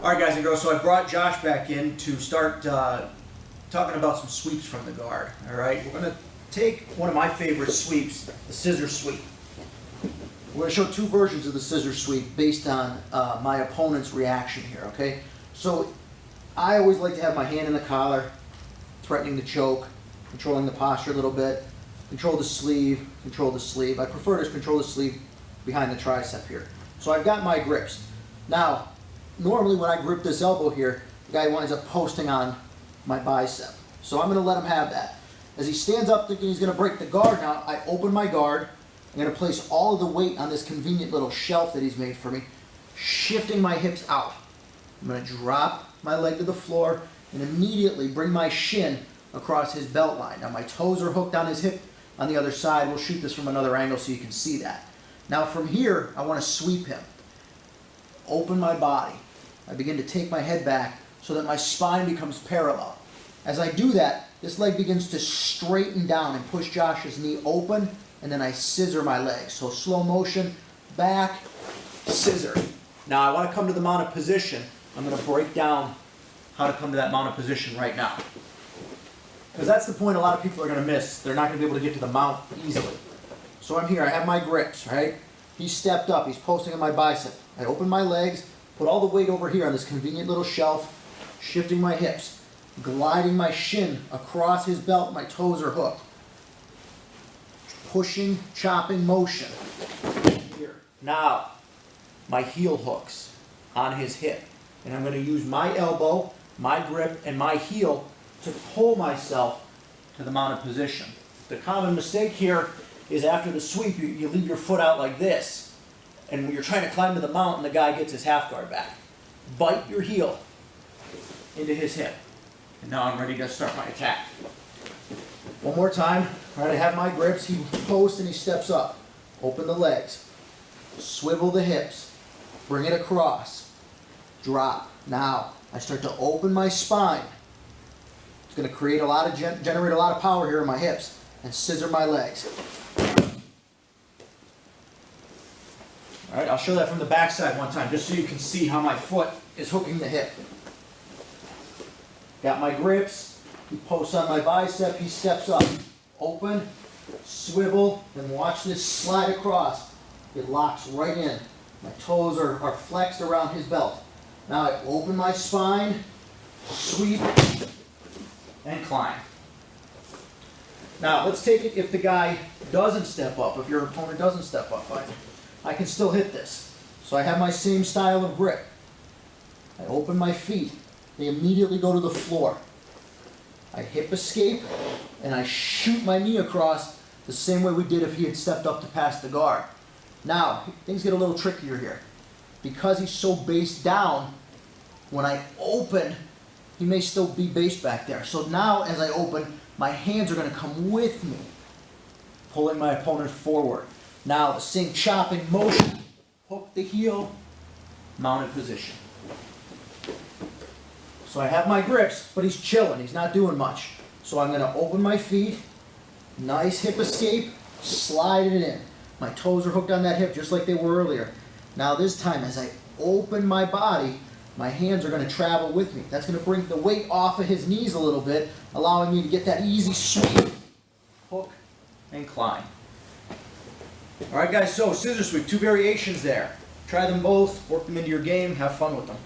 All right, guys and girls, so I brought Josh back in to start talking about some sweeps from the guard. All right, we're going to take one of my favorite sweeps, the scissor sweep. We're going to show two versions of the scissor sweep based on my opponent's reaction here, okay? So I always like to have my hand in the collar, threatening to choke, controlling the posture a little bit, control the sleeve, control the sleeve. I prefer to control the sleeve behind the tricep here. So I've got my grips. Now, normally when I grip this elbow here, the guy winds up posting on my bicep. So I'm going to let him have that. As he stands up thinking he's going to break the guard now, I open my guard. I'm going to place all of the weight on this convenient little shelf that he's made for me, shifting my hips out. I'm going to drop my leg to the floor and immediately bring my shin across his belt line. Now my toes are hooked on his hip on the other side. We'll shoot this from another angle so you can see that. Now from here, I want to sweep him. Open my body. I begin to take my head back so that my spine becomes parallel. As I do that, this leg begins to straighten down and push Josh's knee open, and then I scissor my legs. So slow motion, back, scissor. Now I want to come to the mounted position. I'm going to break down how to come to that mounted position right now. Because that's the point a lot of people are going to miss. They're not going to be able to get to the mount easily. So I'm here, I have my grips, right? He's stepped up, he's posting on my bicep. I open my legs, put all the weight over here on this convenient little shelf, shifting my hips, gliding my shin across his belt, my toes are hooked. Pushing, chopping motion. Here. Now, my heel hooks on his hip. And I'm going to use my elbow, my grip, and my heel to pull myself to the mounted position. The common mistake here is after the sweep, you leave your foot out like this. And when you're trying to climb to the mount and the guy gets his half guard back. Bite your heel into his hip. And now I'm ready to start my attack. One more time. All right, I have my grips. He posts and he steps up. Open the legs. Swivel the hips. Bring it across. Drop. Now, I start to open my spine. It's going to create a lot of generate a lot of power here in my hips. And scissor my legs. All right, I'll show that from the back side one time, just so you can see how my foot is hooking the hip. Got my grips, he posts on my bicep, he steps up. Open, swivel, and watch this slide across. It locks right in. My toes are flexed around his belt. Now I open my spine, sweep, and climb. Now let's take it if the guy doesn't step up, if your opponent doesn't step up. I can still hit this. So I have my same style of grip. I open my feet. They immediately go to the floor. I hip escape, and I shoot my knee across the same way we did if he had stepped up to pass the guard. Now, things get a little trickier here. Because he's so based down, when I open, he may still be based back there. So now, as I open, my hands are going to come with me, pulling my opponent forward. Now the same chopping motion, hook the heel, mounted position. So I have my grips, but he's chilling, he's not doing much. So I'm going to open my feet, nice hip escape, slide it in. My toes are hooked on that hip just like they were earlier. Now this time as I open my body, my hands are going to travel with me. That's going to bring the weight off of his knees a little bit, allowing me to get that easy sweep, hook, and climb. All right, guys, so scissor sweep, two variations there. Try them both, work them into your game, have fun with them.